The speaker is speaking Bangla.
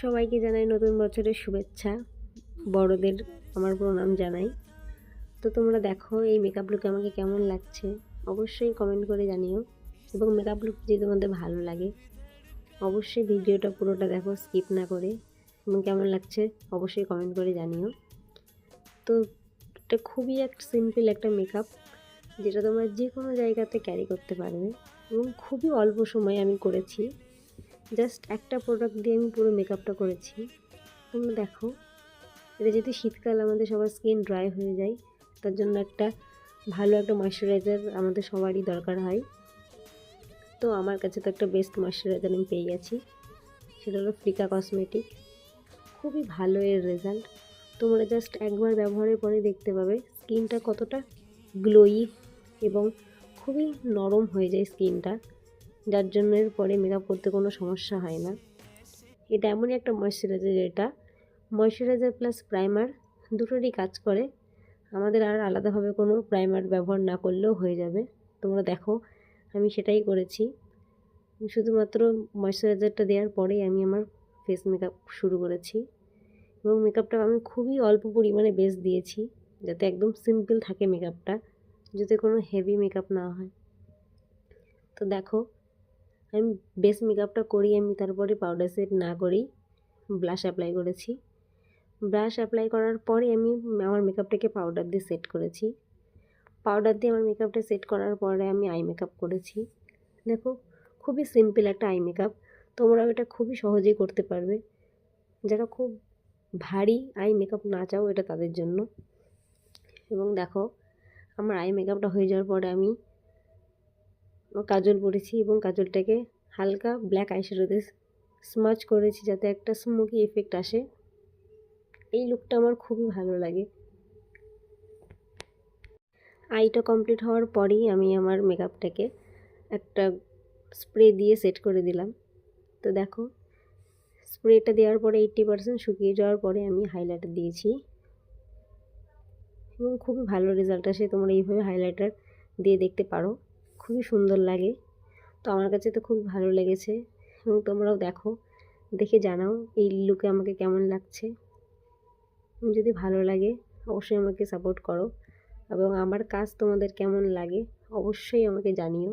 সবাইকে জানাই নতুন বছরের শুভেচ্ছা। বড়দের আমার প্রণাম জানাই। তো তোমরা দেখো এই মেকআপ লুকে আমাকে কেমন লাগছে, অবশ্যই কমেন্ট করে জানিও। এবং মেকআপ লুক যদি তোমাদের ভালো লাগে অবশ্যই ভিডিওটা পুরোটা দেখো, স্কিপ না করে। এবং কেমন লাগছে অবশ্যই কমেন্ট করে জানিও। তো এটা খুবই একটা সিম্পল একটা মেকআপ, যেটা তোমরা যে কোনো জায়গাতে ক্যারি করতে পারবে এবং খুবই অল্প সময়ে আমি করেছি। জাস্ট একটা প্রোডাক্ট দিয়ে আমি পুরো মেকআপটা করেছি। তোমরা দেখো, এটা যেহেতু শীতকাল, আমাদের সবার স্কিন ড্রাই হয়ে যায়, তার জন্য একটা ভালো একটা ময়শ্চারাইজার আমাদের সবারই দরকার হয়। তো আমার কাছে তো একটা বেস্ট ময়শ্চারাইজার আমি পেয়ে গেছি, সেটা হলো ফ্লিকা কসমেটিক। খুবই ভালো এর রেজাল্ট। তোমরা জাস্ট একবার ব্যবহারের পরে দেখতে পাবে স্কিনটা কতটা গ্লোয়ি এবং খুবই নরম হয়ে যায় স্কিনটা, যার জন্য এর পরে মেকআপ করতে কোনো সমস্যা হয় না। এটা এমনই একটা ময়শ্চারাইজার যেটা ময়শ্চারাইজার প্লাস প্রাইমার দুটোরই কাজ করে। আমাদের আর আলাদাভাবে কোনো প্রাইমার ব্যবহার না করলেও হয়ে যাবে। তোমরা দেখো আমি সেটাই করেছি। শুধুমাত্র ময়শ্চারাইজারটা দেওয়ার পরেই আমি আমার ফেস মেকআপ শুরু করেছি। এবং মেকআপটা আমি খুবই অল্প পরিমাণে বেস দিয়েছি, যাতে একদম সিম্পল থাকে মেকআপটা, যাতে কোনো হেভি মেকআপ না হয়। তো দেখো আমি বেস মেকআপটা করি, আমি তারপরে পাউডার সেট না করেই ব্লাশ অ্যাপ্লাই করেছি। ব্রাশ অ্যাপ্লাই করার পরে আমি আমার মেকআপটাকে পাউডার দিয়ে সেট করেছি। পাউডার দিয়ে আমার মেকআপটা সেট করার পরে আমি আই মেকআপ করেছি। দেখো খুবই সিম্পল একটা আই মেকআপ, তোমরাও এটা খুবই সহজেই করতে পারবে। যারা খুব ভারী আই মেকআপ না চাও, এটা তাদের জন্য। এবং দেখো আমার আই মেকআপটা হয়ে যাওয়ার পরে আমি কাজল পরেছি এবং কাজলটাকে হালকা ব্ল্যাক আইশ্যাডো দিয়ে স্মাচ করেছি, যাতে একটা স্মোকি এফেক্ট আসে। এই লুকটা আমার খুবই ভালো লাগে। আইটা কমপ্লিট হওয়ার পরেই আমি আমার মেকআপটাকে একটা স্প্রে দিয়ে সেট করে দিলাম। তো দেখো স্প্রেটা দেওয়ার পরে 80% শুকিয়ে যাওয়ার পরে আমি হাইলাইটার দিয়েছি এবং খুবই ভালো রেজাল্ট আসে। তোমরা এইভাবে হাইলাইটার দিয়ে দেখতে পারো, খুবই সুন্দর লাগে। তো আমার কাছে তো খুব ভালো লেগেছে এবং তোমরাও দেখো, দেখে জানাও এই লুকে আমাকে কেমন লাগছে। যদি ভালো লাগে অবশ্যই আমাকে সাপোর্ট করো এবং আমার কাজ তোমাদের কেমন লাগে অবশ্যই আমাকে জানিও।